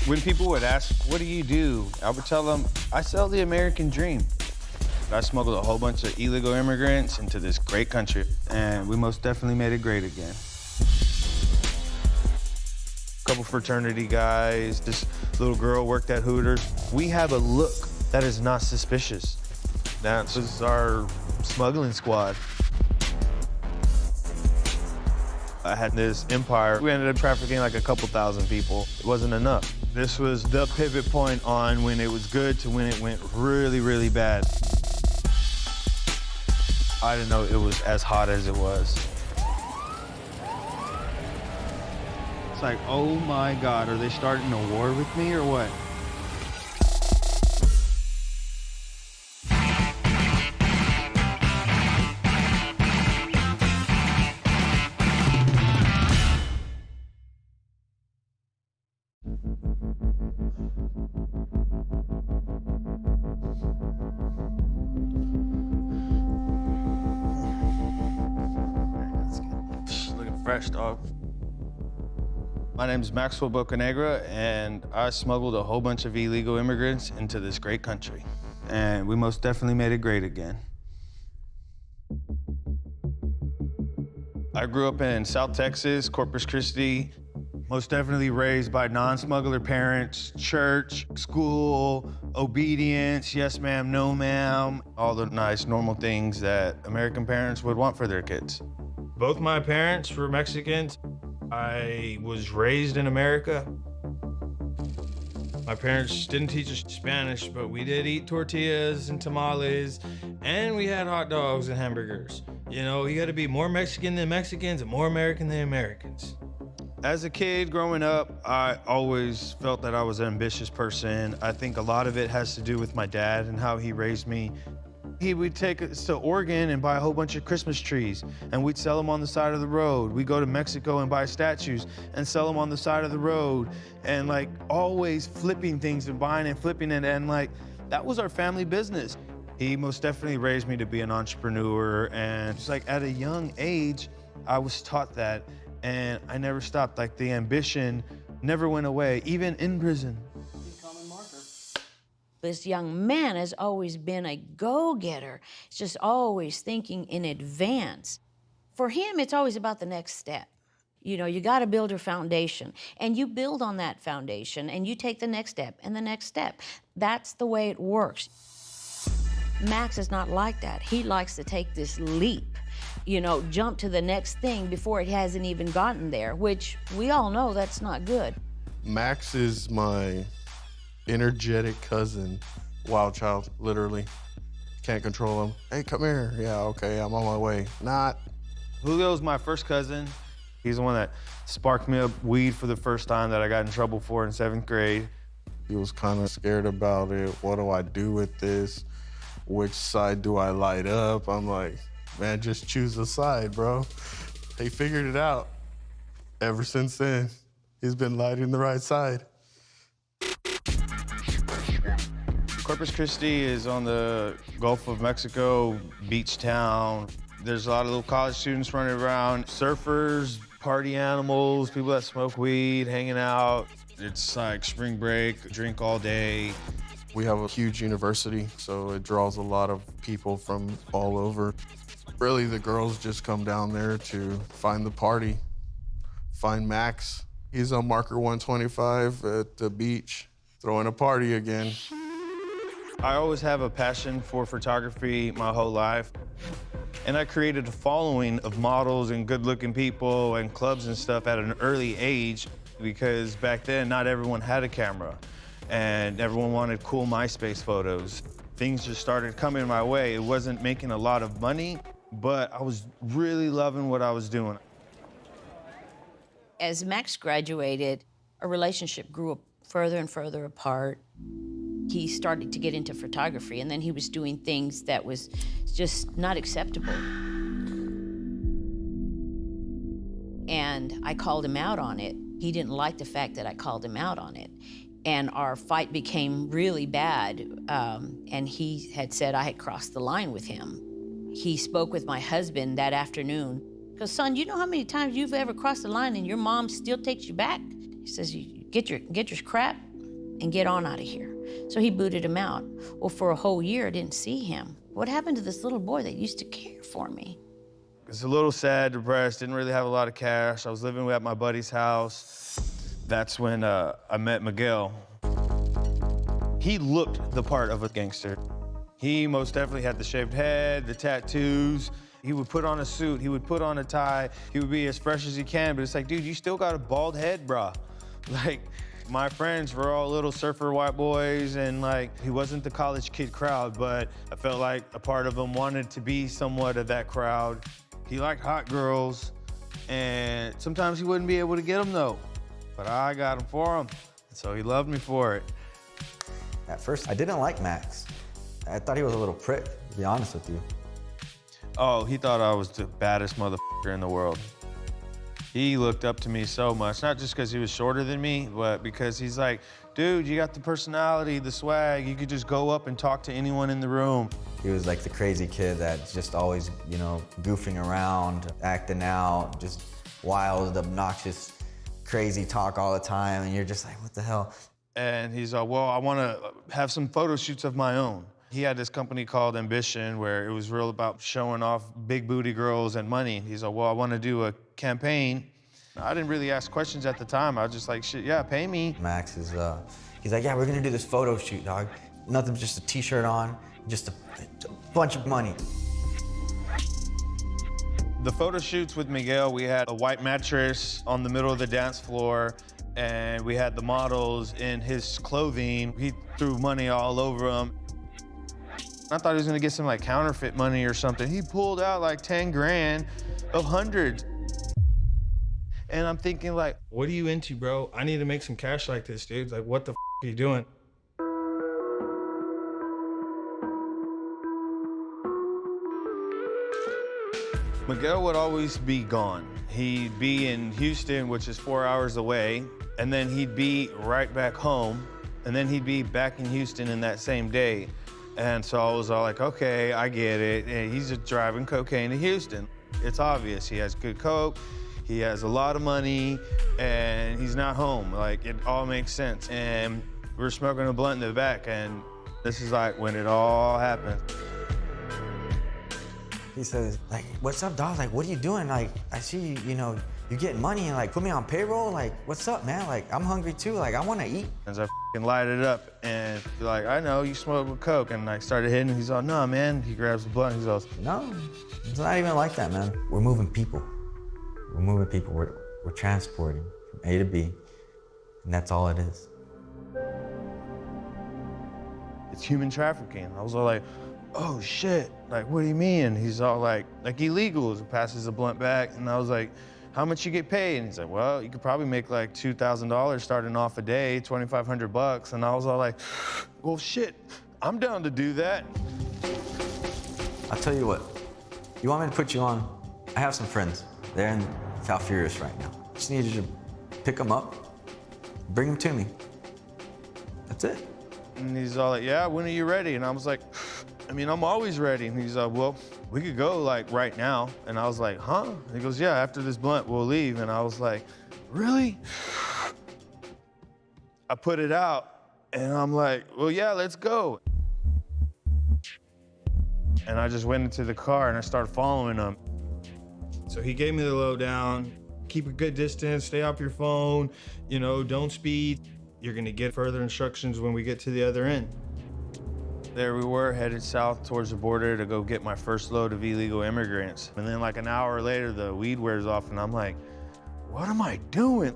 When people would ask, what do? I would tell them, I sell the American dream. I smuggled a whole bunch of illegal immigrants into this great country, and we most definitely made it great again. A couple fraternity guys, this little girl worked at Hooters. We have a look that is not suspicious. That was our smuggling squad. I had this empire. We ended up trafficking like a couple thousand people. It wasn't enough. This was the pivot point on when it was good to when it went really, really bad. I didn't know it was as hot as it was. It's like, oh my God, are they starting a war with me or what? Looking fresh, dog. My name's Maxwell Bocanegra, and I smuggled a whole bunch of illegal immigrants into this great country. And we most definitely made it great again. I grew up in South Texas, Corpus Christi, most definitely raised by non-smuggler parents, church, school, obedience, yes ma'am, no ma'am, all the nice, normal things that American parents would want for their kids. Both my parents were Mexicans. I was raised in America. My parents didn't teach us Spanish, but we did eat tortillas and tamales, and we had hot dogs and hamburgers. You know, you gotta be more Mexican than Mexicans and more American than Americans. As a kid growing up, I always felt that I was an ambitious person. I think a lot of it has to do with my dad and how he raised me. He would take us to Oregon and buy a whole bunch of Christmas trees, and we'd sell them on the side of the road. We'd go to Mexico and buy statues and sell them on the side of the road, and like always flipping things and buying and flipping it, and like that was our family business. He most definitely raised me to be an entrepreneur, and just like at a young age, I was taught that, and I never stopped. Like the ambition never went away, even in prison. This young man has always been a go-getter. He's just always thinking in advance. For him, it's always about the next step. You know, you gotta build your foundation, and you build on that foundation, and you take the next step and the next step. That's the way it works. Max is not like that. He likes to take this leap, you know, jump to the next thing before it hasn't even gotten there, which we all know that's not good. Max is my energetic cousin, wild child, literally. Can't control him. Hey, come here. Yeah, okay, I'm on my way. Not. Julio's my first cousin. He's the one that sparked me up weed for the first time that I got in trouble for in 7th grade. He was kind of scared about it. What do I do with this? Which side do I light up? I'm like, man, just choose a side, bro. He figured it out. Ever since then, he's been lighting the right side. Corpus Christi is on the Gulf of Mexico, beach town. There's a lot of little college students running around, surfers, party animals, people that smoke weed, hanging out. It's like spring break, drink all day. We have a huge university, so it draws a lot of people from all over. Really, the girls just come down there to find the party, find Max. He's on marker 125 at the beach, throwing a party again. I always have a passion for photography my whole life. And I created a following of models and good-looking people and clubs and stuff at an early age because back then, not everyone had a camera and everyone wanted cool MySpace photos. Things just started coming my way. It wasn't making a lot of money, but I was really loving what I was doing. As Max graduated, our relationship grew further and further apart. He started to get into photography, and then he was doing things that was just not acceptable. And I called him out on it. He didn't like the fact that I called him out on it. And our fight became really bad, and he had said I had crossed the line with him. He spoke with my husband that afternoon. Because, son, you know how many times you've ever crossed the line and your mom still takes you back? He says, you get your crap and get on out of here. So he booted him out. Well, for a whole year, I didn't see him. What happened to this little boy that used to care for me? I was a little sad, depressed, didn't really have a lot of cash. I was living at my buddy's house. That's when I met Miguel. He looked the part of a gangster. He most definitely had the shaved head, the tattoos. He would put on a suit, he would put on a tie. He would be as fresh as he can, but it's like, dude, you still got a bald head, brah. Like, my friends were all little surfer white boys, and like, he wasn't the college kid crowd, but I felt like a part of him wanted to be somewhat of that crowd. He liked hot girls, and sometimes he wouldn't be able to get them though, but I got them for him, so he loved me for it. At first, I didn't like Max. I thought he was a little prick, to be honest with you. Oh, he thought I was the baddest motherfucker in the world. He looked up to me so much, not just because he was shorter than me, but because he's like, dude, you got the personality, the swag, you could just go up and talk to anyone in the room. He was like the crazy kid that's just always, you know, goofing around, acting out, just wild, obnoxious, crazy talk all the time, and you're just like, what the hell? And he's like, well, I want to have some photo shoots of my own. He had this company called Ambition where it was real about showing off big booty girls and money. He's like, well, I want to do a campaign. I didn't really ask questions at the time. I was just like, shit, yeah, pay me. Max is, he's like, yeah, we're gonna do this photo shoot, dog. Nothing, just a t-shirt on, just a bunch of money. The photo shoots with Miguel, we had a white mattress on the middle of the dance floor, and we had the models in his clothing. He threw money all over them. I thought he was gonna get some like counterfeit money or something. He pulled out like 10 grand of hundreds. And I'm thinking like, what are you into, bro? I need to make some cash like this, dude. Like, what the are you doing? Miguel would always be gone. He'd be in Houston, which is 4 hours away, and then he'd be right back home, and then he'd be back in Houston in that same day. And so I was all like, okay, I get it. And he's just driving cocaine to Houston. It's obvious. He has good coke, he has a lot of money, and he's not home. Like, it all makes sense. And we're smoking a blunt in the back, and this is like when it all happened. He says, like, what's up, dog? Like, what are you doing? Like, I see you know, you getting money and like put me on payroll. Like, what's up, man? Like, I'm hungry too. Like, I want to eat. As I light it up and be like, I know you smoke with coke, and I started hitting him. He's all, no, man. He grabs the blunt. He's all, no, it's not even like that, man. We're moving people. We're moving people. We're transporting from A to B, and that's all it is. it's human trafficking. I was all like, oh shit, like what do you mean? He's all like illegal. He passes the blunt back, and I was like, how much you get paid? And he's like, well, you could probably make like $2,000 starting off a day, 2,500 bucks. And I was all like, well, shit, I'm down to do that. I'll tell you what, you want me to put you on? I have some friends. They're in South Furious right now. Just need you to pick them up, bring them to me. That's it. And he's all like, yeah, when are you ready? And I was like, I mean, I'm always ready. And he's like, well, we could go like right now. And I was like, huh? And he goes, yeah, after this blunt, we'll leave. And I was like, really? I put it out and I'm like, well, yeah, let's go. And I just went into the car and I started following him. So he gave me the lowdown, keep a good distance, stay off your phone, you know, don't speed. You're gonna get further instructions when we get to the other end. There we were, headed south towards the border to go get my first load of illegal immigrants. And then like an hour later, the weed wears off and I'm like, what am I doing?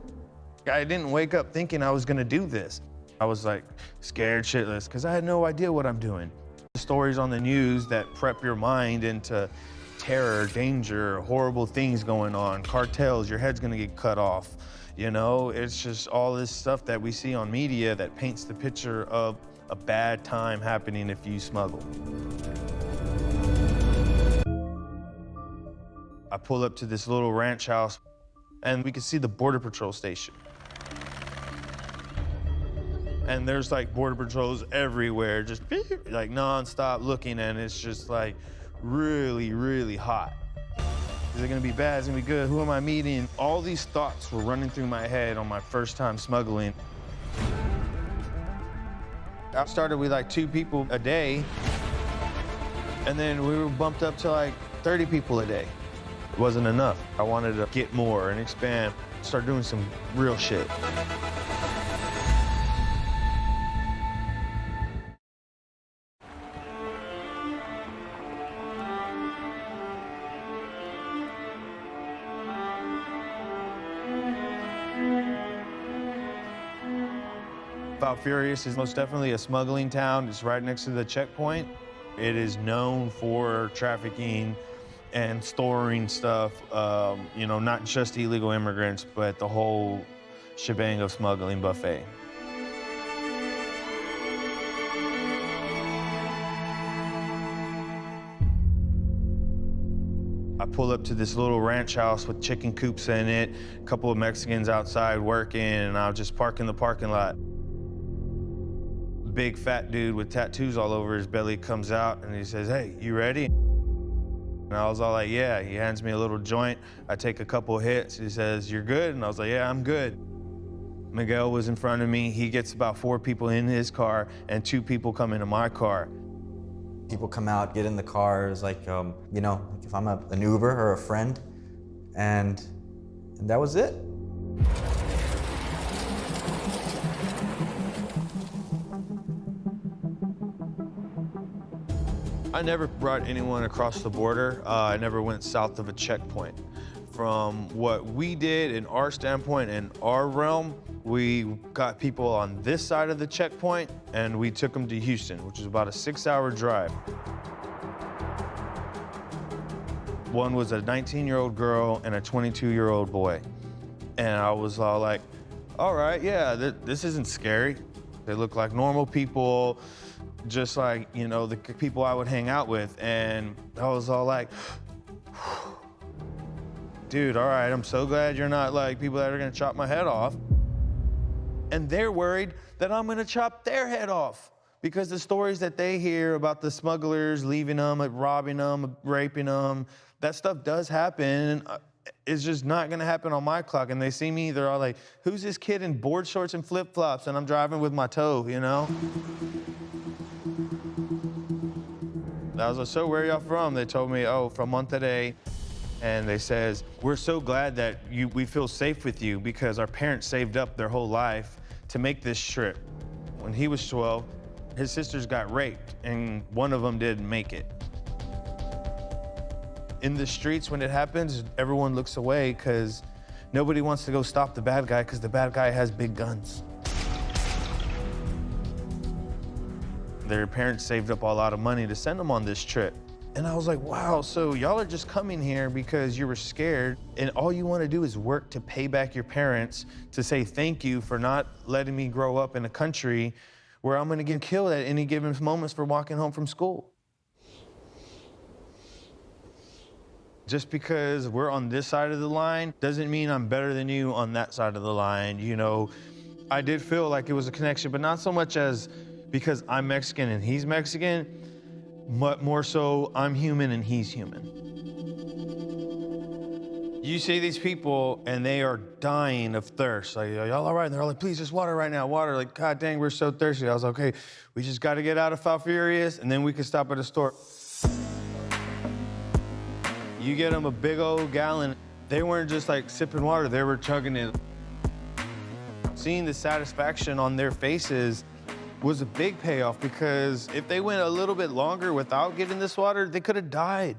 I didn't wake up thinking I was gonna do this. I was like scared shitless because I had no idea what I'm doing. The stories on the news that prep your mind into terror, danger, horrible things going on, cartels, your head's gonna get cut off. You know, it's just all this stuff that we see on media that paints the picture of a bad time happening if you smuggle. I pull up to this little ranch house and we could see the Border Patrol station. And there's like Border Patrols everywhere, just like nonstop looking, and it's just like really, really hot. Is it gonna be bad? Is it gonna be good? Who am I meeting? All these thoughts were running through my head on my first time smuggling. I started with like 2 people a day, and then we were bumped up to like 30 people a day. It wasn't enough. I wanted to get more and expand, start doing some real shit. Furious is most definitely a smuggling town. It's right next to the checkpoint. It is known for trafficking and storing stuff, you know, not just illegal immigrants, but the whole shebang of smuggling buffet. I pull up to this little ranch house with chicken coops in it, a couple of Mexicans outside working, and I'll just park in the parking lot. Big fat dude with tattoos all over his belly comes out and he says, "Hey, you ready?" And I was all like, "Yeah." He hands me a little joint. I take a couple hits. He says, "You're good?" And I was like, "Yeah, I'm good." Miguel was in front of me. He gets about 4 people in his car and 2 people come into my car. People come out, get in the cars, like, you know, like if I'm an Uber or a friend, and that was it. I never brought anyone across the border. I never went south of a checkpoint. From what we did in our standpoint, in our realm, we got people on this side of the checkpoint and we took them to Houston, which is about a 6-hour drive. One was a 19-year-old girl and a 22-year-old boy. And I was all like, all right, yeah, this isn't scary. They look like normal people, just like, you know, the people I would hang out with. And I was all like, dude, all right, I'm so glad you're not like people that are gonna chop my head off. And they're worried that I'm gonna chop their head off because the stories that they hear about the smugglers leaving them, robbing them, raping them, that stuff does happen. It's just not gonna happen on my clock. And they see me, they're all like, who's this kid in board shorts and flip-flops? And I'm driving with my toe, you know? I was like, so where are y'all from? They told me, oh, from Monterrey. And they says, we're so glad that we feel safe with you because our parents saved up their whole life to make this trip. When he was 12, his sisters got raped and one of them didn't make it. In the streets, when it happens, everyone looks away because nobody wants to go stop the bad guy because the bad guy has big guns. Their parents saved up a lot of money to send them on this trip. And I was like, wow, so y'all are just coming here because you were scared and all you want to do is work to pay back your parents to say thank you for not letting me grow up in a country where I'm going to get killed at any given moments for walking home from school. Just because we're on this side of the line doesn't mean I'm better than you on that side of the line. You know, I did feel like it was a connection, but not so much as because I'm Mexican and he's Mexican, but more so I'm human and he's human. You see these people and they are dying of thirst. Like, y'all all right? And they're all like, please, just water right now, water. Like, God dang, we're so thirsty. I was like, okay, we just got to get out of Falfurrias and then we can stop at a store. You get them a big old gallon. They weren't just like sipping water, they were chugging it. Seeing the satisfaction on their faces was a big payoff because if they went a little bit longer without getting this water, they could have died.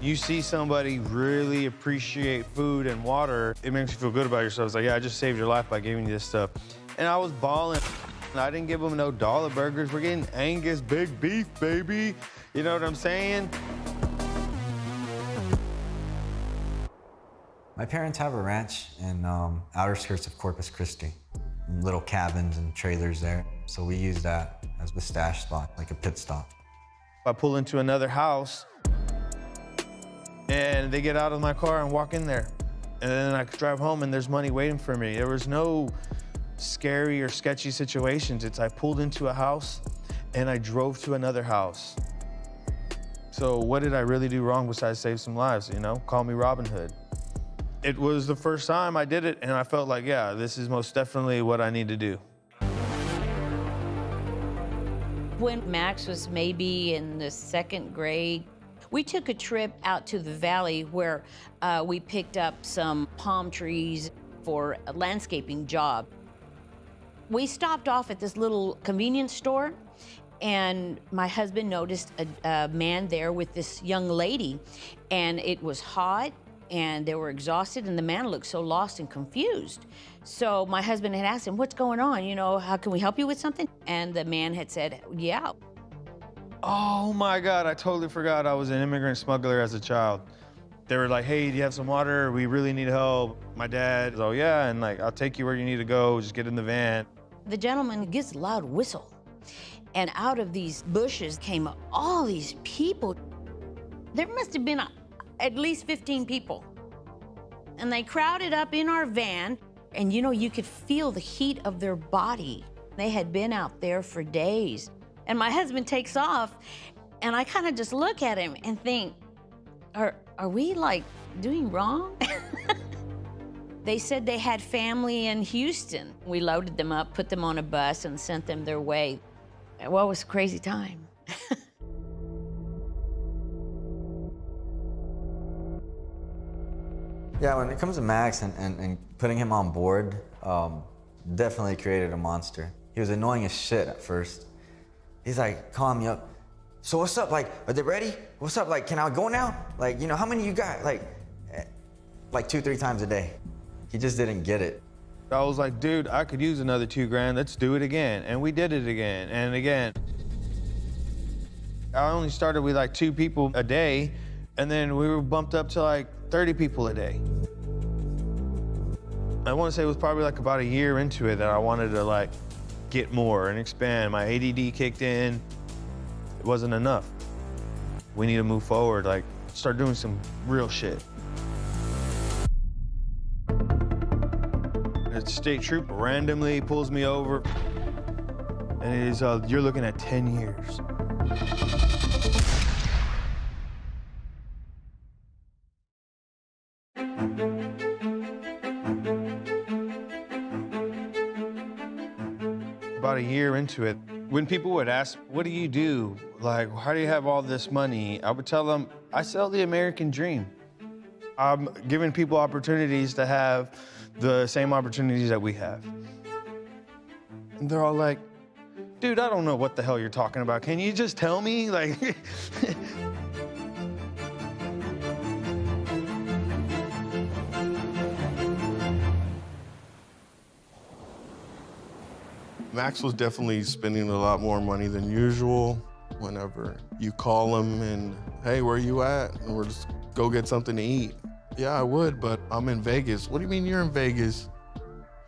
You see somebody really appreciate food and water, it makes you feel good about yourself. It's like, yeah, I just saved your life by giving you this stuff. And I was balling. I didn't give them no dollar burgers. We're getting Angus big beef, baby. You know what I'm saying? My parents have a ranch in outer skirts of Corpus Christi. Little cabins and trailers there. So we use that as the stash spot, like a pit stop. I pull into another house and they get out of my car and walk in there. And then I drive home and there's money waiting for me. There was no scary or sketchy situations. It's I pulled into a house and I drove to another house. So what did I really do wrong besides save some lives, you know? Call me Robin Hood. It was the first time I did it, and I felt like, yeah, this is most definitely what I need to do. When Max was maybe in the 2nd grade, we took a trip out to the valley where we picked up some palm trees for a landscaping job. We stopped off at this little convenience store, and my husband noticed a man there with this young lady, and it was hot, and they were exhausted, and the man looked so lost and confused. So my husband had asked him, "What's going on? You know, how can we help you with something?" And the man had said, "Yeah." Oh my God, I totally forgot I was an immigrant smuggler as a child. They were like, "Hey, do you have some water? We really need help." My dad, "Oh yeah, and like, I'll take you where you need to go, just get in the van." The gentleman gives a loud whistle, and out of these bushes came all these people. There must have been at least 15 people. And they crowded up in our van, and you know, you could feel the heat of their body. They had been out there for days. And my husband takes off, and I kind of just look at him and think, are we like doing wrong? They said they had family in Houston. We loaded them up, put them on a bus, and sent them their way. Well, it was a crazy time. Yeah, when it comes to Max and putting him on board, definitely created a monster. He was annoying as shit at first. He's like calling me up. "So what's up? Like, are they ready? What's up? Like, can I go now? Like, you know, how many you got?" Like 2-3 times a day. He just didn't get it. I was like, "Dude, I could use another $2,000. Let's do it again." And we did it again and again. I only started with like 2 people a day, and then we were bumped up to like 30 people a day. I want to say it was probably like about a year into it that I wanted to like get more and expand. My ADD kicked in. It wasn't enough. We need to move forward, like start doing some real shit. A state trooper randomly pulls me over, and it is, "You're looking at 10 years. About a year into it, when people would ask, "What do you do? Like, how do you have all this money?" I would tell them, "I sell the American dream." I'm giving people opportunities to have the same opportunities that we have. And they're all like, "Dude, I don't know what the hell you're talking about. Can you just tell me?" Like, Max was definitely spending a lot more money than usual. Whenever you call him and, "Hey, where you at?" And we're just go get something to eat. "Yeah, I would, but I'm in Vegas." "What do you mean you're in Vegas?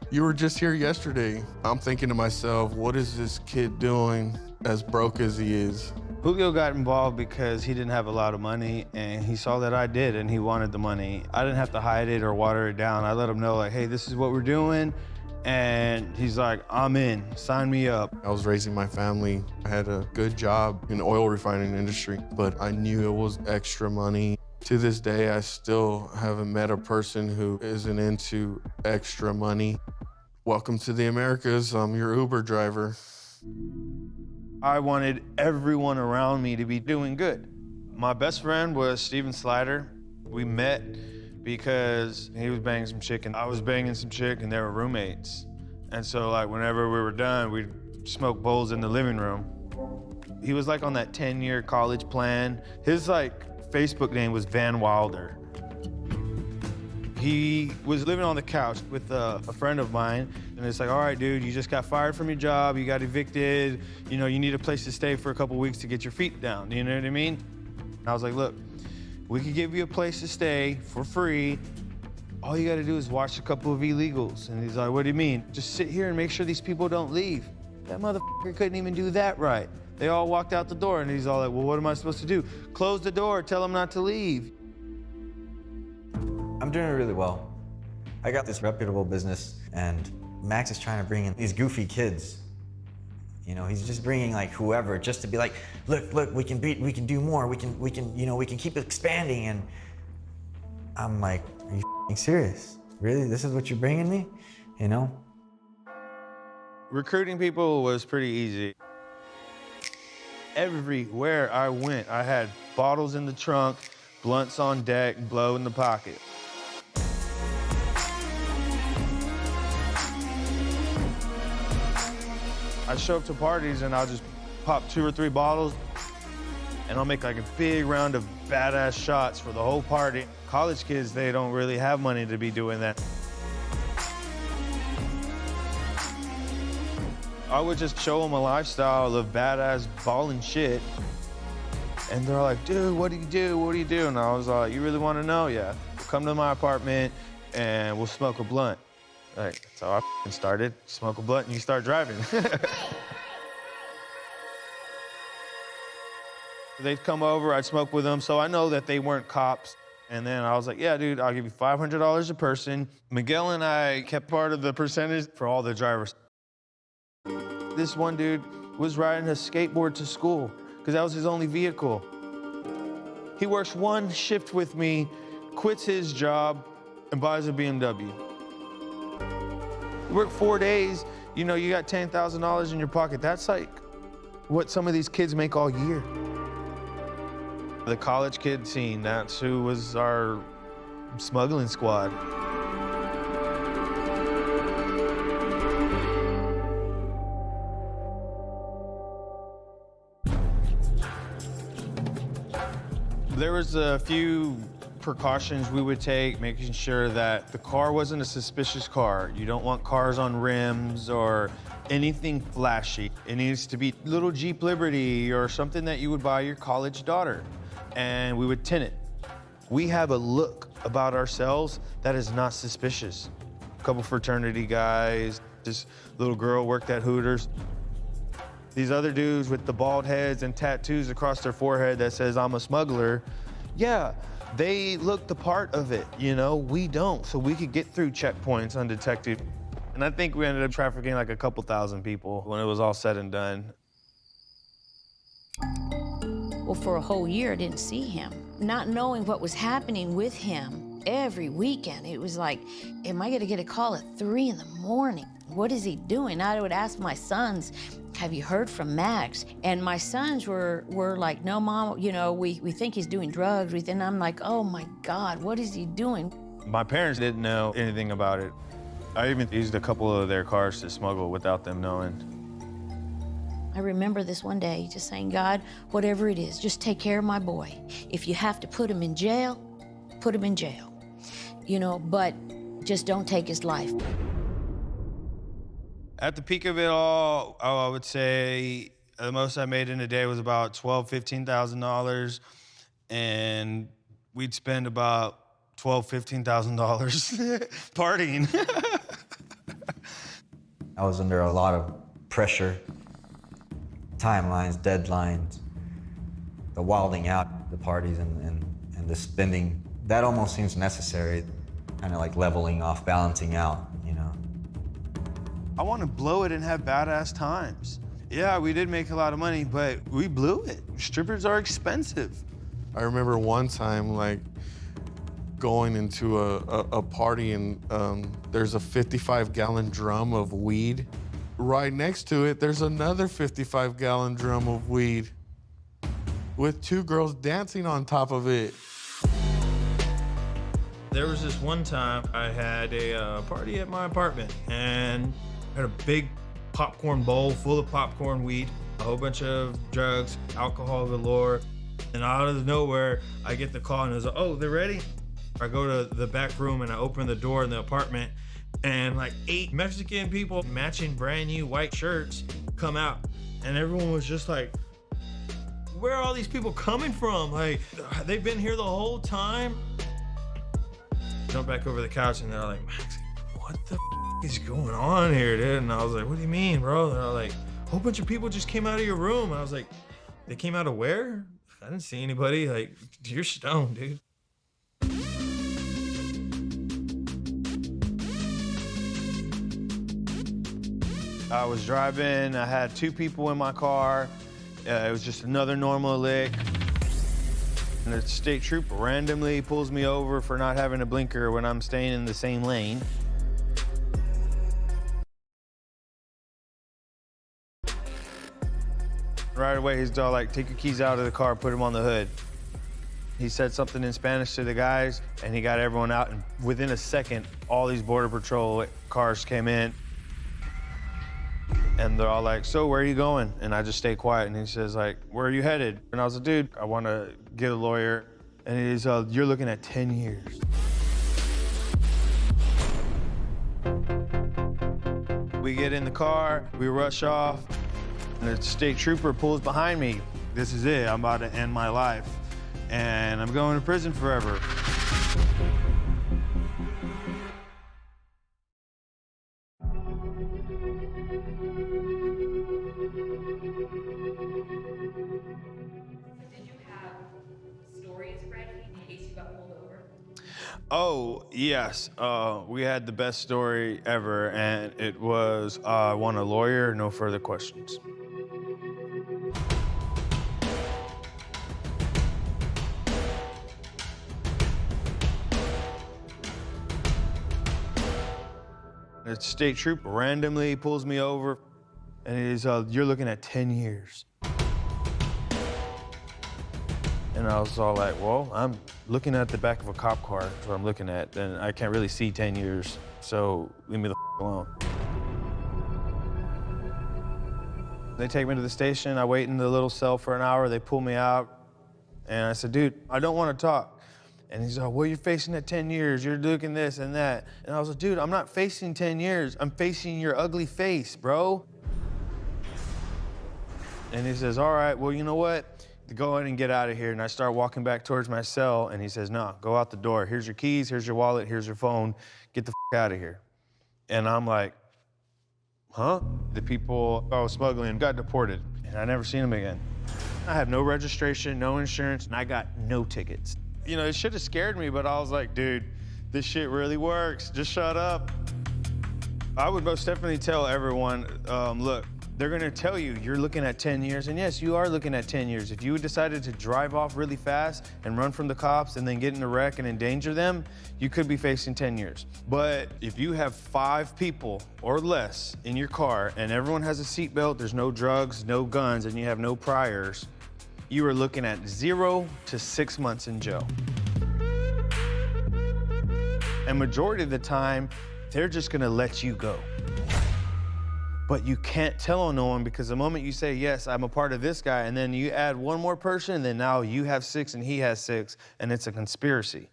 You were just here yesterday." I'm thinking to myself, what is this kid doing as broke as he is? Julio got involved because he didn't have a lot of money, and he saw that I did, and he wanted the money. I didn't have to hide it or water it down. I let him know, like, "Hey, this is what we're doing." And he's like, "I'm in, sign me up." I was raising my family. I had a good job in the oil refining industry, but I knew it was extra money. To this day, I still haven't met a person who isn't into extra money. Welcome to the Americas. I'm your Uber driver. I wanted everyone around me to be doing good. My best friend was Steven Slider. We met because he was banging some chick and I was banging some chick, and they were roommates. And so like whenever we were done, we'd smoke bowls in the living room. He was like on that 10-year college plan. His like Facebook name was Van Wilder. He was living on the couch with a friend of mine, and it's like, "All right, dude, you just got fired from your job, you got evicted, you know, you need a place to stay for a couple weeks to get your feet down," you know what I mean? And I was like, "Look, we could give you a place to stay for free. All you gotta do is watch a couple of illegals." And he's like, "What do you mean?" "Just sit here and make sure these people don't leave." That motherfucker couldn't even do that right. They all walked out the door, and he's all like, "Well, what am I supposed to do?" "Close the door, tell them not to leave." I'm doing really well. I got this reputable business, and Max is trying to bring in these goofy kids. You know, he's just bringing like whoever just to be like, look, we can do more, we can keep expanding. And I'm like, are you f***ing serious? Really? This is what you're bringing me? You know? Recruiting people was pretty easy. Everywhere I went, I had bottles in the trunk, blunts on deck, blow in the pocket. I show up to parties and I'll just pop 2 or 3 bottles and I'll make like a big round of badass shots for the whole party. College kids, they don't really have money to be doing that. I would just show them a lifestyle of badass balling shit. And they're like, dude, what do you do? What do you do? And I was like, you really want to know? Yeah. Come to my apartment and we'll smoke a blunt. Like, that's how I started. Smoke a blunt and you start driving. They'd come over, I'd smoke with them, so I know that they weren't cops. And then I was like, yeah, dude, I'll give you $500 a person. Miguel and I kept part of the percentage for all the drivers. This one dude was riding a skateboard to school because that was his only vehicle. He works 1 shift with me, quits his job, and buys a BMW. You work 4 days, you know, you got $10,000 in your pocket. That's like what some of these kids make all year. The college kid scene, that's who was our smuggling squad. There was a few precautions we would take, making sure that the car wasn't a suspicious car. You don't want cars on rims or anything flashy. It needs to be little Jeep Liberty or something that you would buy your college daughter. And we would tint it. We have a look about ourselves that is not suspicious. A couple fraternity guys, this little girl worked at Hooters. These other dudes with the bald heads and tattoos across their forehead that says, I'm a smuggler. Yeah, they look the part of it, you know? We don't, so we could get through checkpoints undetected. And I think we ended up trafficking like a couple thousand people when it was all said and done. Well, for a whole year, I didn't see him. Not knowing what was happening with him every weekend, it was like, am I gonna get a call at 3 in the morning? What is he doing? I would ask my sons, have you heard from Max? And my sons were like, no, Mom, you know, we think he's doing drugs. And I'm like, oh my God, what is he doing? My parents didn't know anything about it. I even used a couple of their cars to smuggle without them knowing. I remember this one day just saying, God, whatever it is, just take care of my boy. If you have to put him in jail, put him in jail. You know, but just don't take his life. At the peak of it all, I would say the most I made in a day was about $12,000, $15,000, and we'd spend about $12,000, $15,000 partying. I was under a lot of pressure, timelines, deadlines, the wilding out, the parties and the spending. That almost seems necessary, kind of like leveling off, balancing out, you know. I want to blow it and have badass times. Yeah, we did make a lot of money, but we blew it. Strippers are expensive. I remember one time, like, going into a party and there's a 55-gallon drum of weed. Right next to it, there's another 55-gallon drum of weed with 2 girls dancing on top of it. There was this one time I had a party at my apartment and I had a big popcorn bowl full of popcorn, weed, a whole bunch of drugs, alcohol galore. And out of nowhere, I get the call and it's like, oh, they're ready? I go to the back room and I open the door in the apartment and like 8 Mexican people matching brand new white shirts come out. And everyone was just like, where are all these people coming from? Like, they've been here the whole time? Jump back over the couch and they're like, Max, what the is going on here, dude? And I was like, what do you mean, bro? They're like, a whole bunch of people just came out of your room. And I was like, they came out of where? I didn't see anybody. Like, you're stoned, dude. I was driving, I had 2 people in my car. It was just another normal lick. And the state trooper randomly pulls me over for not having a blinker when I'm staying in the same lane. Right away, he's all like, take your keys out of the car, put them on the hood. He said something in Spanish to the guys, and he got everyone out, and within a second, all these Border Patrol cars came in. And they're all like, so where are you going? And I just stay quiet, and he says like, where are you headed? And I was like, dude, I want to get a lawyer. And he's you're looking at 10 years. We get in the car, we rush off, and the state trooper pulls behind me. This is it, I'm about to end my life. And I'm going to prison forever. Did you have stories ready in case you got pulled over? Oh, yes. We had the best story ever, and it was, I want a lawyer, no further questions. The state trooper randomly pulls me over, and he's, you're looking at 10 years. And I was all like, well, I'm looking at the back of a cop car, that's what I'm looking at, and I can't really see 10 years, so leave me the alone. They take me to the station, I wait in the little cell for an hour, they pull me out, and I said, dude, I don't want to talk. And he's like, well, you're facing at 10 years, you're looking this and that. And I was like, dude, I'm not facing 10 years, I'm facing your ugly face, bro. And he says, all right, well, you know what? Go ahead and get out of here. And I start walking back towards my cell, and he says, no, go out the door. Here's your keys, here's your wallet, here's your phone. Get the out of here. And I'm like, huh? The people I was smuggling got deported, and I never seen them again. I have no registration, no insurance, and I got no tickets. You know, it should have scared me, but I was like, dude, this shit really works. Just shut up. I would most definitely tell everyone, look, they're gonna tell you you're looking at 10 years, and yes, you are looking at 10 years. If you decided to drive off really fast and run from the cops and then get in a wreck and endanger them, you could be facing 10 years. But if you have 5 people or less in your car and everyone has a seatbelt, there's no drugs, no guns, and you have no priors, you are looking at 0 to 6 months in jail. And majority of the time, they're just gonna let you go. But you can't tell on no one, because the moment you say, yes, I'm a part of this guy, and then you add one more person, then now you have 6 and he has 6, and it's a conspiracy.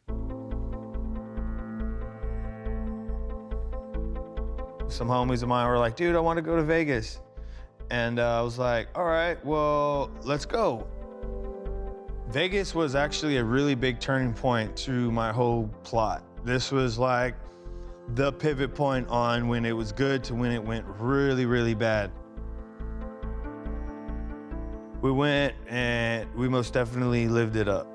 Some homies of mine were like, dude, I want to go to Vegas. And I was like, all right, well, let's go. Vegas was actually a really big turning point to my whole plot. This was like the pivot point on when it was good to when it went really, really bad. We went and we most definitely lived it up.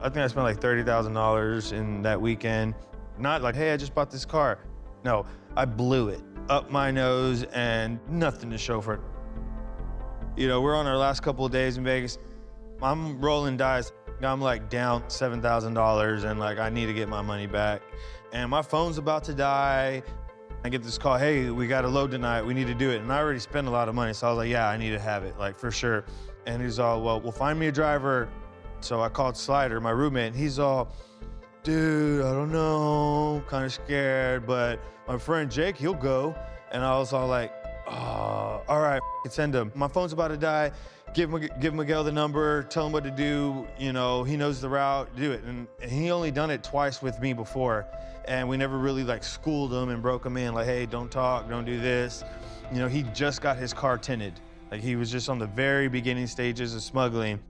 I think I spent like $30,000 in that weekend. Not like, hey, I just bought this car. No, I blew it up my nose and nothing to show for it. You know, we're on our last couple of days in Vegas. I'm rolling dice. I'm like down $7,000 and like I need to get my money back. And my phone's about to die. I get this call, hey, we got a load tonight, we need to do it. And I already spent a lot of money, so I was like, yeah, I need to have it, like for sure. And he's all, well, find me a driver. So I called Slider, my roommate, and he's all, dude, I don't know, kind of scared, but my friend Jake, he'll go. And I was all like, oh, all right, send him. My phone's about to die. Give Miguel the number, tell him what to do. You know, he knows the route, do it. And he only done it twice with me before. And we never really like schooled him and broke him in, like, hey, don't talk, don't do this. You know, he just got his car tinted. Like he was just on the very beginning stages of smuggling.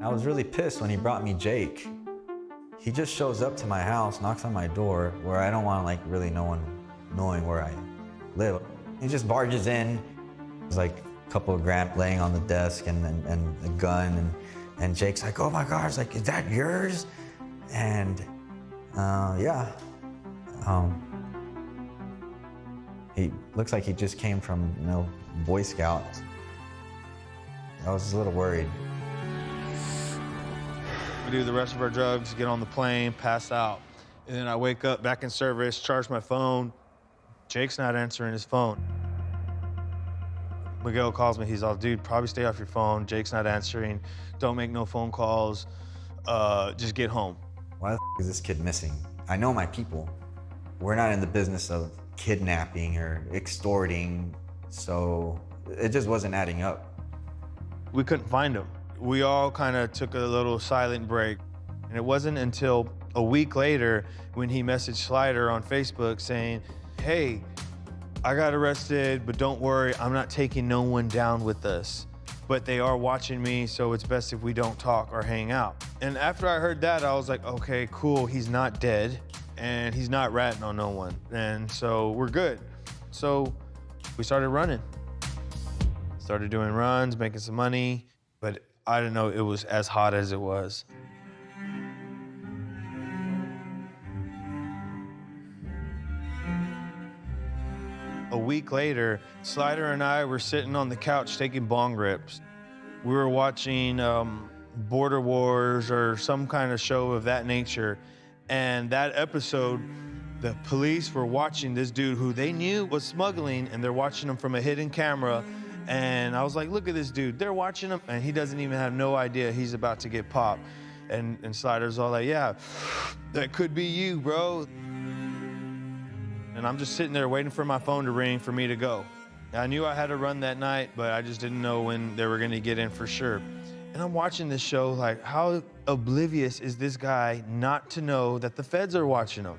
I was really pissed when he brought me Jake. He just shows up to my house, knocks on my door, where I don't want like really no one knowing where I live. He just barges in. There's like a couple of grand laying on the desk and a gun. And Jake's like, oh my gosh, like, is that yours? And yeah. He looks like he just came from, you know, Boy Scouts. I was a little worried. We do the rest of our drugs, get on the plane, pass out. And then I wake up back in service, charge my phone. Jake's not answering his phone. Miguel calls me, he's all, dude, probably stay off your phone. Jake's not answering. Don't make no phone calls. Just get home. Why the is this kid missing? I know my people. We're not in the business of kidnapping or extorting, so it just wasn't adding up. We couldn't find him. We all kind of took a little silent break. And it wasn't until a week later when he messaged Slider on Facebook saying, hey, I got arrested, but don't worry, I'm not taking no one down with us. But they are watching me, so it's best if we don't talk or hang out. And after I heard that, I was like, okay, cool, he's not dead, and he's not ratting on no one. And so we're good. So we started running. Started doing runs, making some money, but I didn't know it was as hot as it was. A week later, Slider and I were sitting on the couch taking bong rips. We were watching Border Wars or some kind of show of that nature. And that episode, the police were watching this dude who they knew was smuggling, and they're watching him from a hidden camera. And I was like, look at this dude. They're watching him, and he doesn't even have no idea he's about to get popped. And Slider's all like, yeah, that could be you, bro. And I'm just sitting there waiting for my phone to ring for me to go. I knew I had to run that night, but I just didn't know when they were gonna get in for sure. And I'm watching this show like, how oblivious is this guy not to know that the feds are watching him?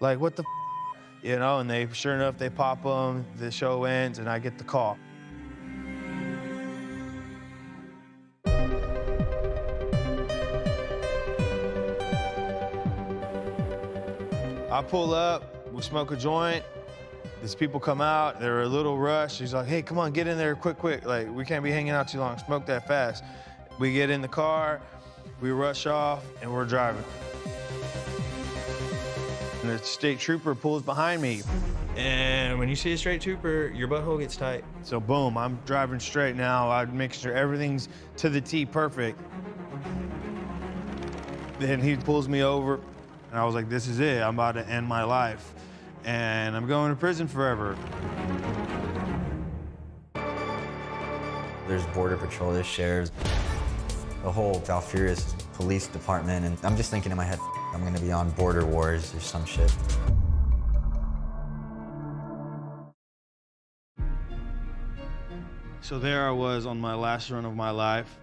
Like, what the you know, and sure enough, they pop him, the show ends, and I get the call. I pull up, we smoke a joint. These people come out, they're a little rushed. He's like, hey, come on, get in there quick. Like, we can't be hanging out too long, smoke that fast. We get in the car, we rush off, and we're driving. And the state trooper pulls behind me. And when you see a state trooper, your butthole gets tight. So boom, I'm driving straight now. I make sure everything's to the T perfect. Then he pulls me over, and I was like, this is it, I'm about to end my life. And I'm going to prison forever. There's Border Patrol, there's sheriffs, the whole Valfurious police department, and I'm just thinking in my head, I'm gonna be on Border Wars or some shit. So there I was on my last run of my life,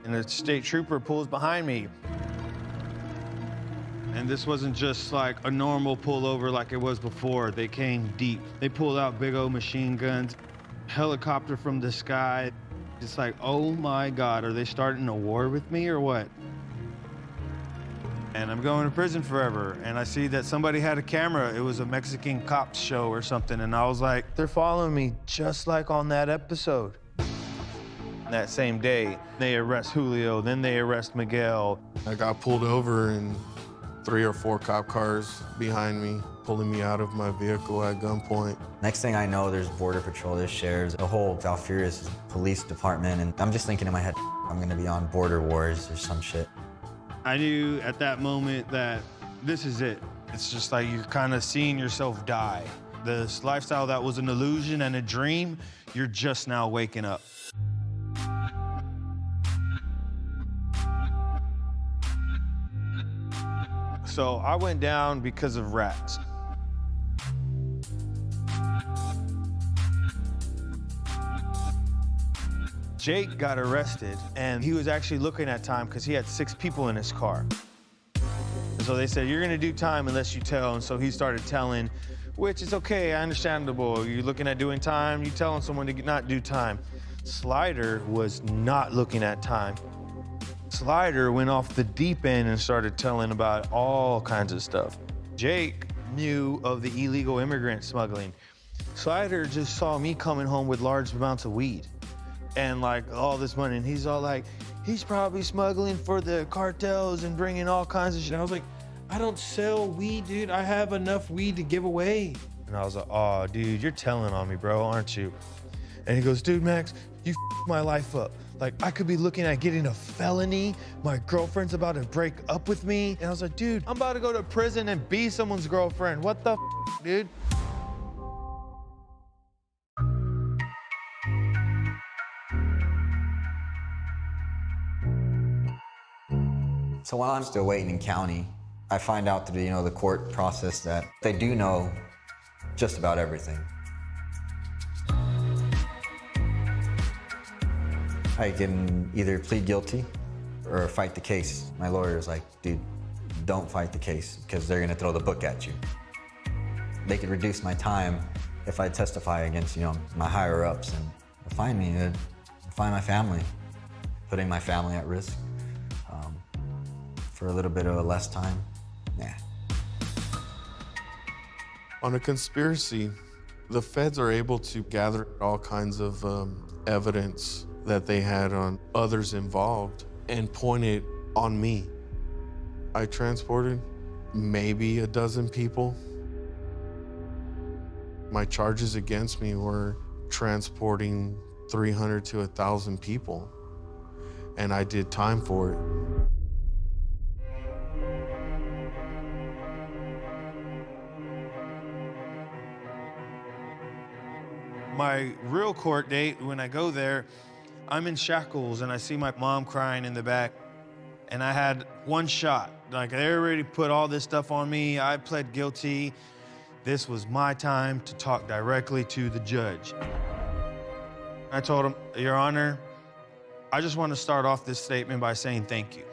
and a state trooper pulls behind me. And this wasn't just like a normal pullover like it was before. They came deep. They pulled out big old machine guns, helicopter from the sky. It's like, oh my God, are they starting a war with me or what? And I'm going to prison forever. And I see that somebody had a camera. It was a Mexican cops show or something. And I was like, they're following me just like on that episode. That same day, they arrest Julio, then they arrest Miguel. I got pulled over and 3 or 4 cop cars behind me, pulling me out of my vehicle at gunpoint. Next thing I know, there's Border Patrol, there's sheriffs, the whole Valfurious police department, and I'm just thinking in my head, I'm gonna be on Border Wars or some shit. I knew at that moment that this is it. It's just like you're kind of seeing yourself die. This lifestyle that was an illusion and a dream, you're just now waking up. So I went down because of rats. Jake got arrested, and he was actually looking at time because he had 6 people in his car. And so they said, you're gonna do time unless you tell, and so he started telling, which is okay, understandable. You're looking at doing time, you telling someone to not do time. Slider was not looking at time. Slider went off the deep end and started telling about all kinds of stuff. Jake knew of the illegal immigrant smuggling. Slider just saw me coming home with large amounts of weed and like all this money, and he's all like, he's probably smuggling for the cartels and bringing all kinds of shit. I was like, I don't sell weed, dude. I have enough weed to give away. And I was like, oh, dude, you're telling on me, bro, aren't you? And he goes, dude, Max, you f***ed my life up. Like, I could be looking at getting a felony. My girlfriend's about to break up with me. And I was like, dude, I'm about to go to prison and be someone's girlfriend. What the f***, dude? So while I'm still waiting in county, I find out through, the court process that they do know just about everything. I can either plead guilty or fight the case. My lawyer's like, dude, don't fight the case because they're gonna throw the book at you. They could reduce my time if I testify against, my higher ups and find me, find my family, putting my family at risk for a little bit of a less time. Nah. On a conspiracy, the feds are able to gather all kinds of evidence that they had on others involved and point it on me. I transported maybe a dozen people. My charges against me were transporting 300 to 1,000 people, and I did time for it. My real court date, when I go there, I'm in shackles and I see my mom crying in the back. And I had one shot. Like, they already put all this stuff on me. I pled guilty. This was my time to talk directly to the judge. I told him, Your Honor, I just want to start off this statement by saying thank you.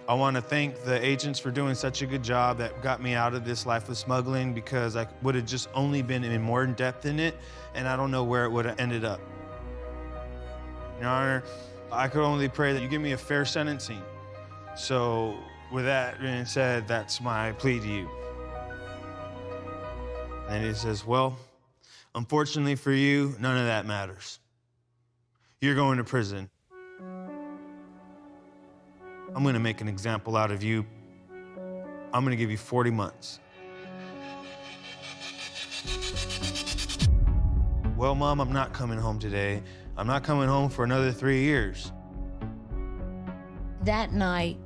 I want to thank the agents for doing such a good job that got me out of this life of smuggling, because I would have just only been in more in depth in it, and I don't know where it would have ended up. Your Honor, I could only pray that you give me a fair sentencing. So with that being said, that's my plea to you. And he says, well, unfortunately for you, none of that matters. You're going to prison. I'm gonna make an example out of you. I'm gonna give you 40 months. Well, Mom, I'm not coming home today. I'm not coming home for another 3 years. That night,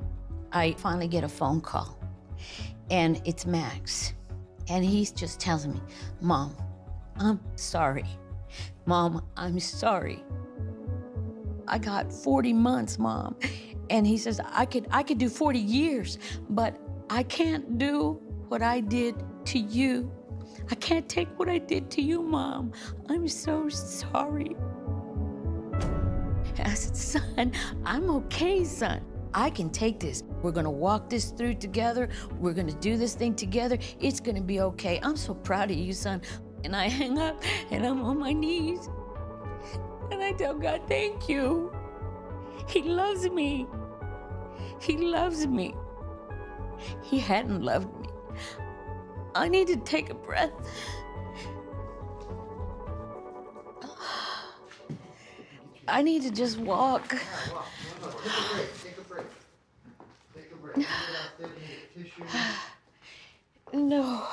I finally get a phone call, and it's Max. And he's just telling me, Mom, I'm sorry. Mom, I'm sorry. I got 40 months, Mom. And he says, I could do 40 years, but I can't do what I did to you. I can't take what I did to you, Mom. I'm so sorry. I said, son, I'm okay, son. I can take this. We're gonna walk this through together. We're gonna do this thing together. It's gonna be okay. I'm so proud of you, son. And I hang up and I'm on my knees. And I tell God, thank you. He loves me. He loves me. He hadn't loved me. I need to take a breath. I need to just walk. Take a break. Take a break. Get out there and get tissue. No.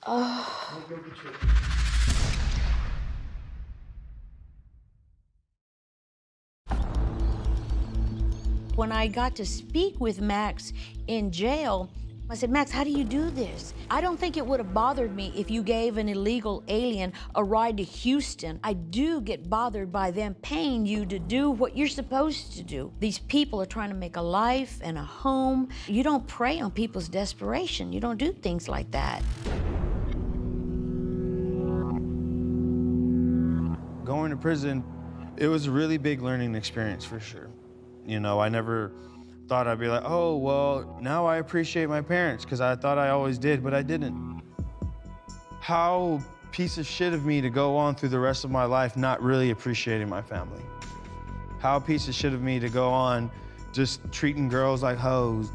Go get your... When I got to speak with Max in jail, I said, Max, how do you do this? I don't think it would have bothered me if you gave an illegal alien a ride to Houston. I do get bothered by them paying you to do what you're supposed to do. These people are trying to make a life and a home. You don't prey on people's desperation. You don't do things like that. Going to prison, it was a really big learning experience for sure. You know, I never thought I'd be like, oh, well, now I appreciate my parents, because I thought I always did, but I didn't. How piece of shit of me to go on through the rest of my life not really appreciating my family. How piece of shit of me to go on just treating girls like hoes.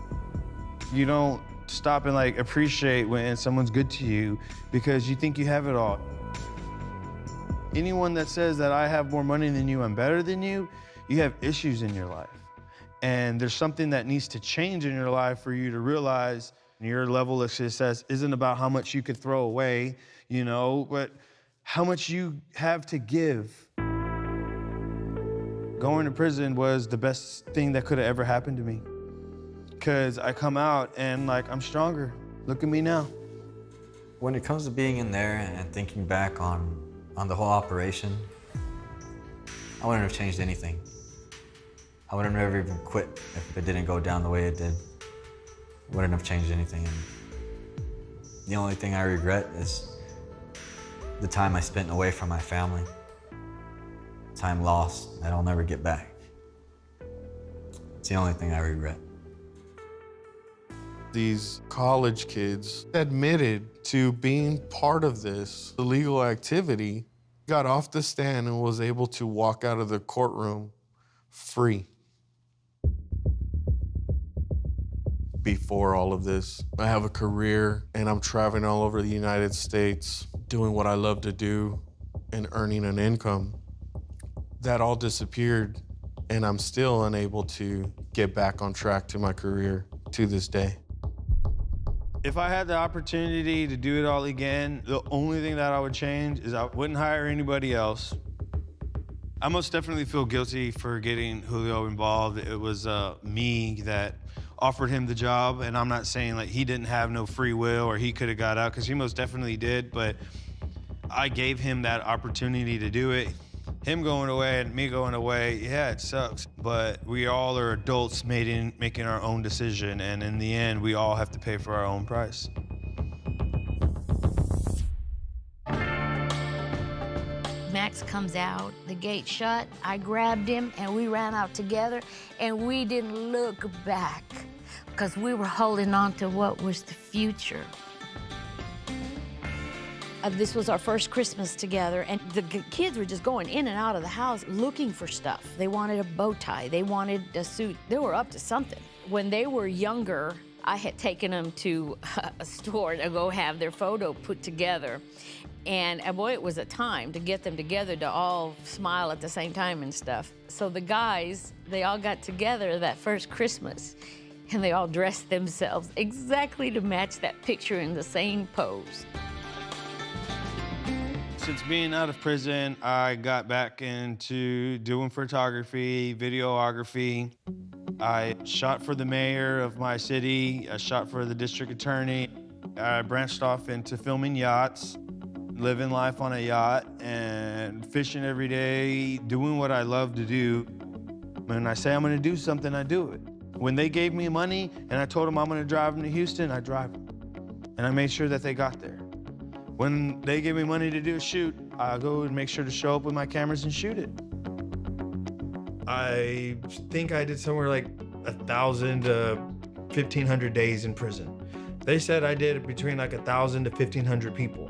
You don't stop and like appreciate when someone's good to you because you think you have it all. Anyone that says that I have more money than you, I'm better than you have issues in your life. And there's something that needs to change in your life for you to realize your level of success isn't about how much you could throw away, you know, but how much you have to give. Going to prison was the best thing that could have ever happened to me. Because I come out and like, I'm stronger. Look at me now. When it comes to being in there and thinking back on the whole operation, I wouldn't have changed anything. I would have never even quit if it didn't go down the way it did. Wouldn't have changed anything. And the only thing I regret is the time I spent away from my family. Time lost that I'll never get back. It's the only thing I regret. These college kids admitted to being part of this illegal activity, got off the stand and was able to walk out of the courtroom free. Before all of this, I have a career and I'm traveling all over the United States, doing what I love to do and earning an income. That all disappeared and I'm still unable to get back on track to my career to this day. If I had the opportunity to do it all again, the only thing that I would change is I wouldn't hire anybody else. I most definitely feel guilty for getting Julio involved. It was me that offered him the job, and I'm not saying like he didn't have no free will or he could have got out, because he most definitely did, but I gave him that opportunity to do it. Him going away and me going away, yeah, it sucks, but we all are adults making our own decision, and in the end, we all have to pay for our own price. Max comes out, the gate shut, I grabbed him, and we ran out together, and we didn't look back, because we were holding on to what was the future. This was our first Christmas together, and the kids were just going in and out of the house looking for stuff. They wanted a bow tie, they wanted a suit. They were up to something. When they were younger, I had taken them to a store to go have their photo put together. And boy, it was a time to get them together to all smile at the same time and stuff. So the guys, they all got together that first Christmas, and they all dressed themselves exactly to match that picture in the same pose. Since being out of prison, I got back into doing photography, videography. I shot for the mayor of my city. I shot for the district attorney. I branched off into filming yachts, living life on a yacht, and fishing every day, doing what I love to do. When I say I'm gonna do something, I do it. When they gave me money and I told them I'm gonna drive them to Houston, I drive them. And I made sure that they got there. When they give me money to do a shoot, I go and make sure to show up with my cameras and shoot it. I think I did somewhere like 1,000 to 1,500 days in prison. They said I did between like 1,000 to 1,500 people.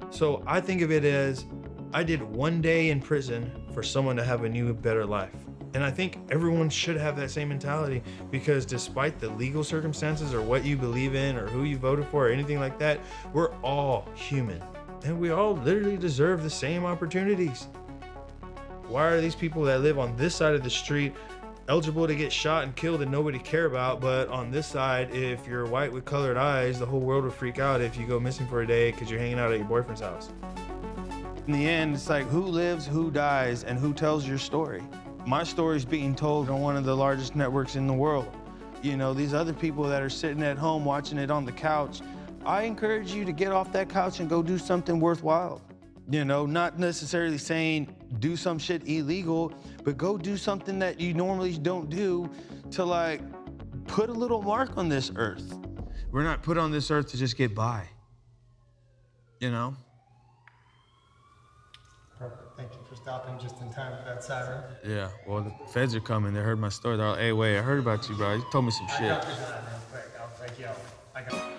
So I think of it as I did one day in prison for someone to have a new, better life. And I think everyone should have that same mentality, because despite the legal circumstances or what you believe in or who you voted for or anything like that, we're all human. And we all literally deserve the same opportunities. Why are these people that live on this side of the street eligible to get shot and killed and nobody care about, but on this side, if you're white with colored eyes, the whole world would freak out if you go missing for a day because you're hanging out at your boyfriend's house? In the end, it's like who lives, who dies, and who tells your story. My story's being told on one of the largest networks in the world. You know, these other people that are sitting at home watching it on the couch, I encourage you to get off that couch and go do something worthwhile. You know, not necessarily saying do some shit illegal, but go do something that you normally don't do to like put a little mark on this earth. We're not put on this earth to just get by, you know? Perfect. Thank you for stopping just in time for that siren. Yeah, well, the feds are coming. They heard my story. They're all, hey, wait, I heard about you, bro. You told me some shit. I got this on real quick. I'll break you out. I got